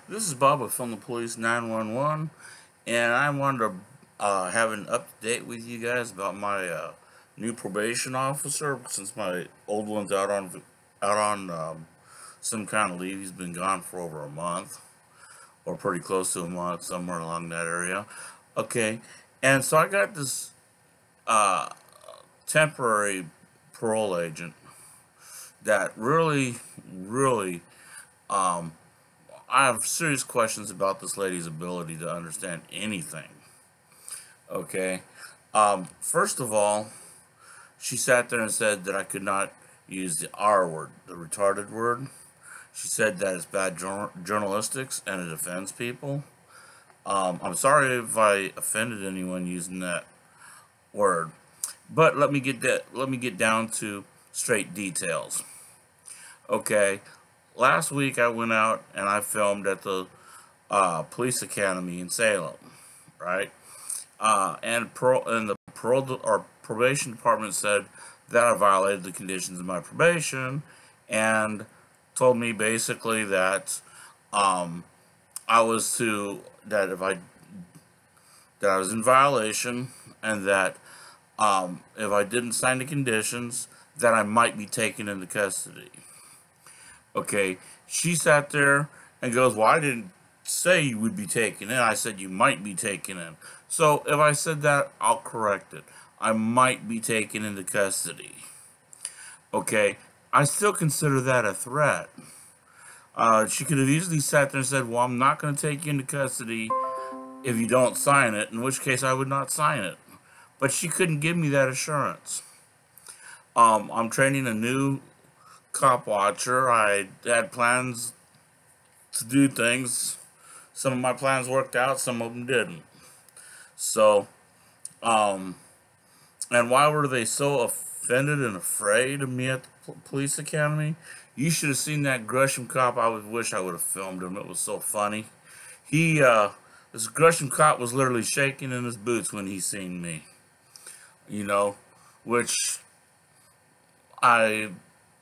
This is Bob with From the Police 911, and I wanted to have an update with you guys about my new probation officer. Since my old one's out on some kind of leave, he's been gone for over a month, or pretty close to a month, somewhere along that area. Okay, and so I got this uh, temporary parole agent that really um, I have serious questions about this lady's ability to understand anything. Okay. First of all, she sat there and said that I could not use the R word, the retarded word. She said that it's bad journalistics and it offends people. I'm sorry if I offended anyone using that word, but let me get down to straight details. Okay. Last week I went out and I filmed at the police academy in Salem, right? And the parole or probation department said that I violated the conditions of my probation, and told me basically that um, I was to that if I that I was in violation, and that if I didn't sign the conditions, that I might be taken into custody. Okay, she sat there and goes, "Well, I didn't say you would be taken in. I said you might be taken in." So if I said that, I'll correct it. I might be taken into custody. Okay, I still consider that a threat. She could have easily sat there and said, "Well, I'm not going to take you into custody if you don't sign it," in which case I would not sign it. But she couldn't give me that assurance. I'm training a new cop watcher. I had plans to do things. Some of my plans worked out, some of them didn't. So, um, and why were they so offended and afraid of me at the police academy? You should have seen that Gresham cop. I would wish I would have filmed him. It was so funny. He, this Gresham cop was literally shaking in his boots when he seen me. You know, which I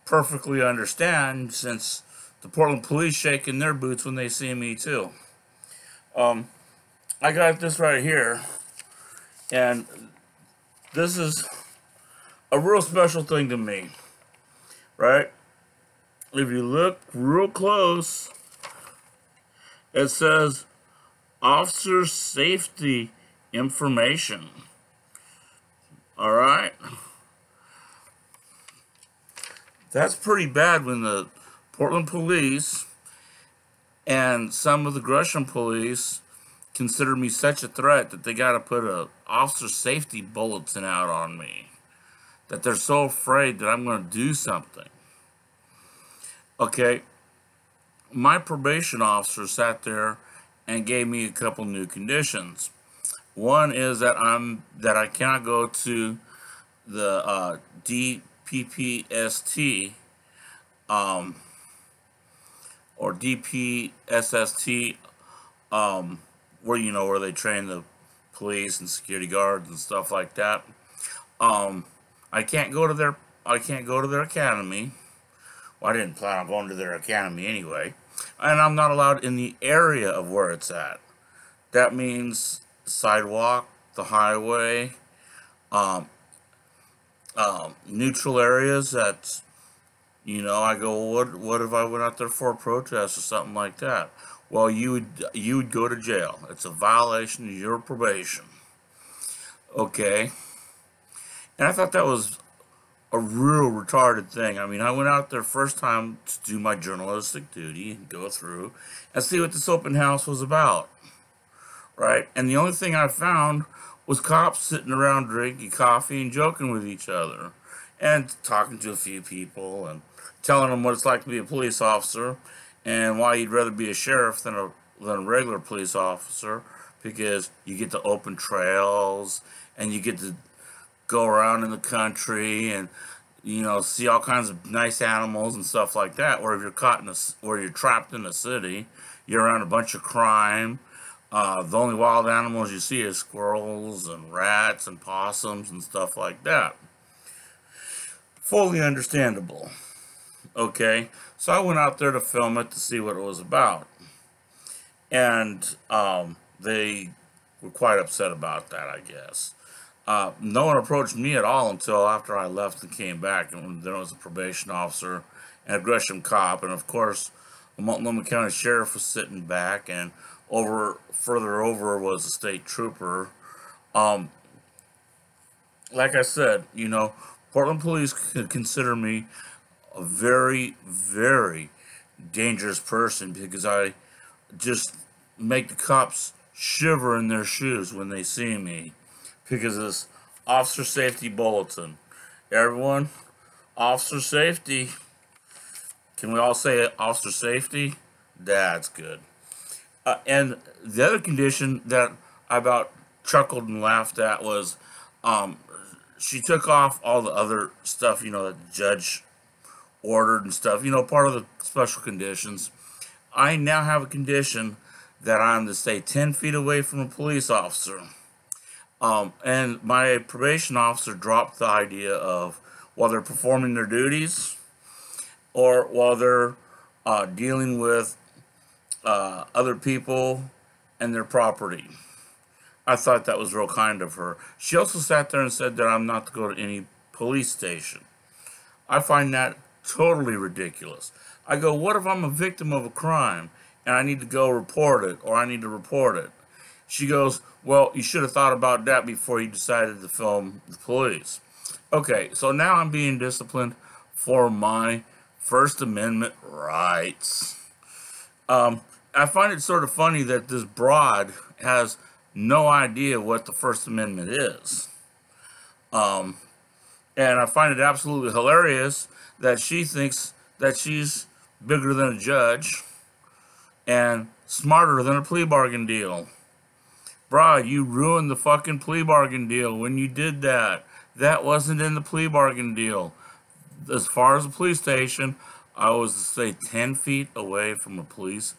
perfectly understand, since the Portland police shake in their boots when they see me too. Um, I got this right here, and this is a real special thing to me, right? If you look real close, it says officer safety information. All right, that's pretty bad when the Portland police and some of the Gresham police consider me such a threat that they got to put a officer safety bulletin out on me. That they're so afraid that I'm going to do something. Okay, my probation officer sat there and gave me a couple new conditions. One is that I cannot go to the DPPST um, or DPSST, where where they train the police and security guards and stuff like that. Um, I can't go to their academy. Well, I didn't plan on going to their academy anyway, and I'm not allowed in the area of where it's at. That means sidewalk, the highway, um, neutral areas that, I go, what if I went out there for a protest or something like that? Well, you would go to jail. It's a violation of your probation. Okay. And I thought that was a real retarded thing. I mean, I went out there first time to do my journalistic duty and go through and see what this open house was about, right? And the only thing I found was cops sitting around drinking coffee and joking with each other and talking to a few people and telling them what it's like to be a police officer and why you'd rather be a sheriff than a regular police officer, because you get to open trails and you get to go around in the country and see all kinds of nice animals and stuff like that. Or if you're or you're trapped in a city, you're around a bunch of crime. The only wild animals you see is squirrels and rats and possums and stuff like that. Fully understandable. Okay, so I went out there to film it to see what it was about. and they were quite upset about that, I guess. No one approached me at all until after I left and came back, and there was a probation officer and a Gresham cop, and of course, the Multnomah County Sheriff was sitting back, and further over was a state trooper. Um, like I said, Portland police consider me a very, very dangerous person because I just make the cops shiver in their shoes when they see me because of this officer safety bulletin. Everyone, officer safety. Can we all say it? Officer safety? That's good. And the other condition that I about chuckled and laughed at was um, she took off all the other stuff, that the judge ordered and stuff, part of the special conditions. I now have a condition that I'm to stay 10 feet away from a police officer. And my probation officer dropped the idea of while they're performing their duties or while they're dealing with other people and their property. I thought that was real kind of her. She also sat there and said that I'm not to go to any police station. I find that totally ridiculous. I go, what if I'm a victim of a crime and I need to go report it or I need to report it? She goes, well, you should have thought about that before you decided to film the police. Okay, so now I'm being disciplined for my First Amendment rights. I find it sort of funny that this broad has no idea what the First Amendment is. And I find it absolutely hilarious that she thinks that she's bigger than a judge and smarter than a plea bargain deal. Brah, you ruined the fucking plea bargain deal when you did that. That wasn't in the plea bargain deal. As far as the police station, I was to stay 10 feet away from a police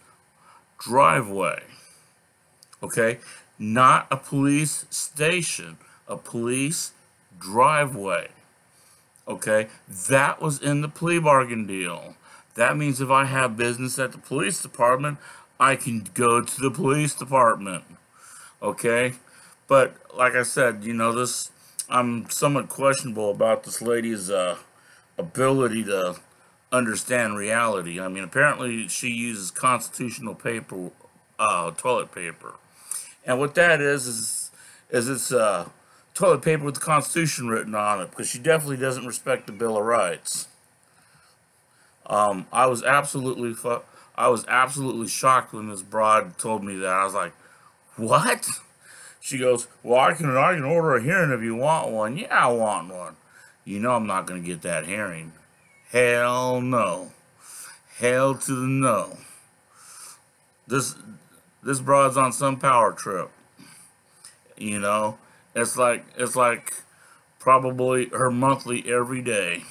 driveway. Okay? Not a police station. A police driveway. Okay? That was in the plea bargain deal. That means if I have business at the police department, I can go to the police department. Okay? But like I said, I'm somewhat questionable about this lady's ability to understand reality. I mean, apparently she uses constitutional paper, toilet paper. And what that is it's toilet paper with the Constitution written on it, because she definitely doesn't respect the Bill of Rights. I was absolutely shocked when this broad told me that. I was like, what? She goes, well, I can order a hearing if you want one. Yeah, I want one. I'm not going to get that hearing. Hell no. Hell to the no. This broad's on some power trip. It's like probably her monthly every day.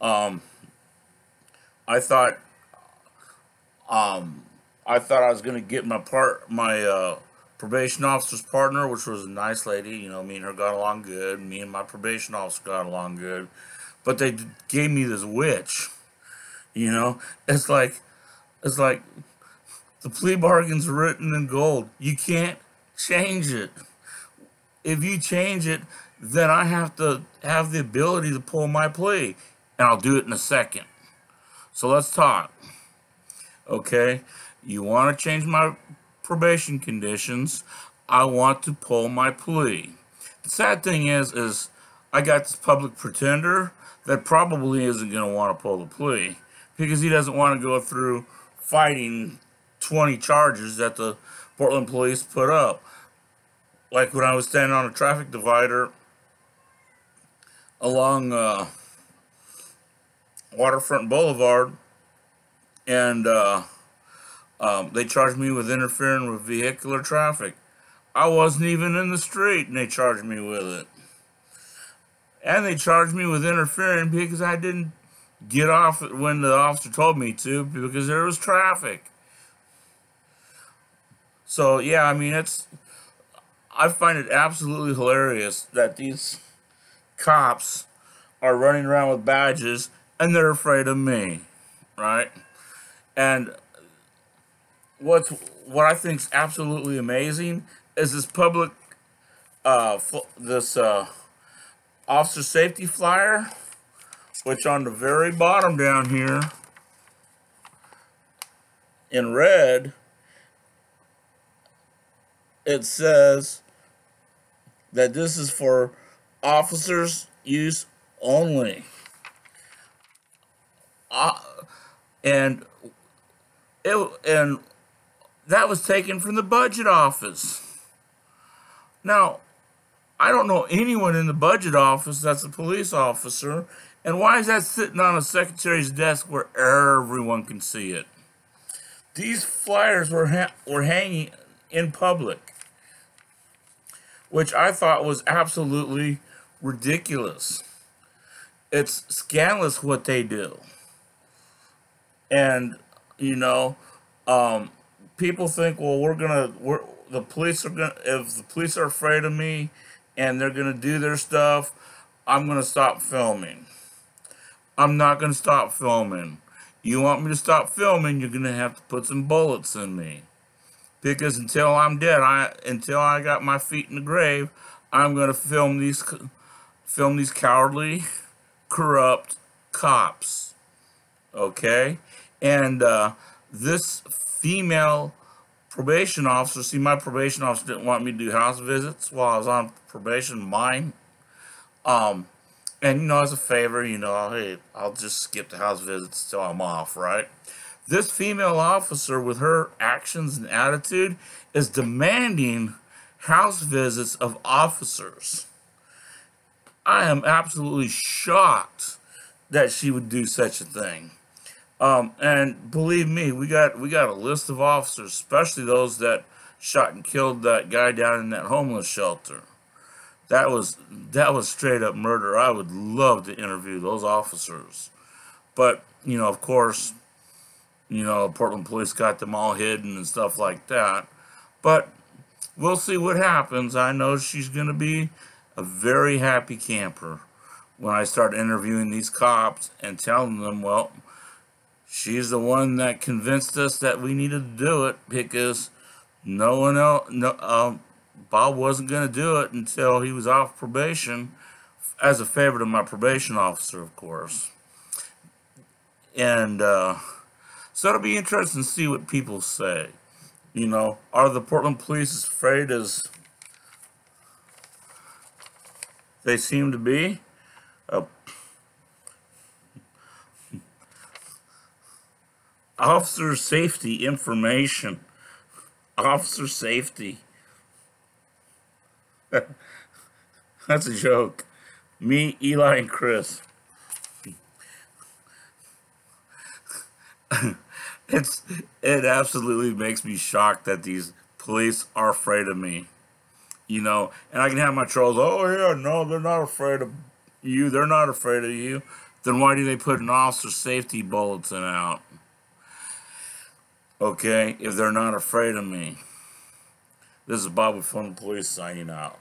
I thought I was gonna get my probation officer's partner, which was a nice lady. Me and her got along good. Me and my probation officer got along good. But they gave me this witch. It's like the plea bargain's written in gold. You can't change it. If you change it, then I have to have the ability to pull my plea. And I'll do it in a second. So let's talk. Okay? You want to change my probation conditions. I want to pull my plea. The sad thing is I got this public pretender that probably isn't going to want to pull the plea because he doesn't want to go through fighting 20 charges that the Portland police put up. Like when I was standing on a traffic divider along Waterfront Boulevard, and they charged me with interfering with vehicular traffic. I wasn't even in the street, and they charged me with it. And they charged me with interfering because I didn't get off when the officer told me to because there was traffic. So, yeah, I mean, I find it absolutely hilarious that these cops are running around with badges and they're afraid of me, right? And what's what I think is absolutely amazing is this public this officer safety flyer, which on the very bottom down here in red it says that this is for officers use only. Uh, and and that was taken from the budget office. Now, I don't know anyone in the budget office that's a police officer, and why is that sitting on a secretary's desk where everyone can see it? These flyers were hanging in public, which I thought was absolutely ridiculous. It's scandalous what they do. And, you know, people think, well, the police are gonna, if the police are afraid of me and they're gonna do their stuff, I'm gonna stop filming. I'm not gonna stop filming. You want me to stop filming, you're gonna have to put some bullets in me. Because until I'm dead, until I got my feet in the grave, I'm gonna film these cowardly, corrupt cops. Okay? And this female probation officer, see, my probation officer didn't want me to do house visits while I was on probation, mine. And, you know, as a favor, you know, hey, I'll just skip the house visits till I'm off, right? This female officer, with her actions and attitude, is demanding house visits of officers. I am absolutely shocked that she would do such a thing. And believe me, we got a list of officers, especially those that shot and killed that guy down in that homeless shelter. That was straight up murder. I would love to interview those officers. But, you know, of course, you know, Portland police got them all hidden and stuff like that. But we'll see what happens. I know she's going to be a very happy camper when I start interviewing these cops and telling them, well, she's the one that convinced us that we needed to do it because no one else, Bob wasn't going to do it until he was off probation, as a favor to my probation officer, of course. And so it'll be interesting to see what people say. You know, are the Portland police as afraid as they seem to be? Officer safety information. Officer safety. That's a joke. Me, Eli, and Chris. It absolutely makes me shocked that these police are afraid of me. You know, and I can have my trolls, oh yeah, no, they're not afraid of you, they're not afraid of you. Then why do they put an officer safety bulletin out? Okay, if they're not afraid of me. This is Bob with Portland Police signing out.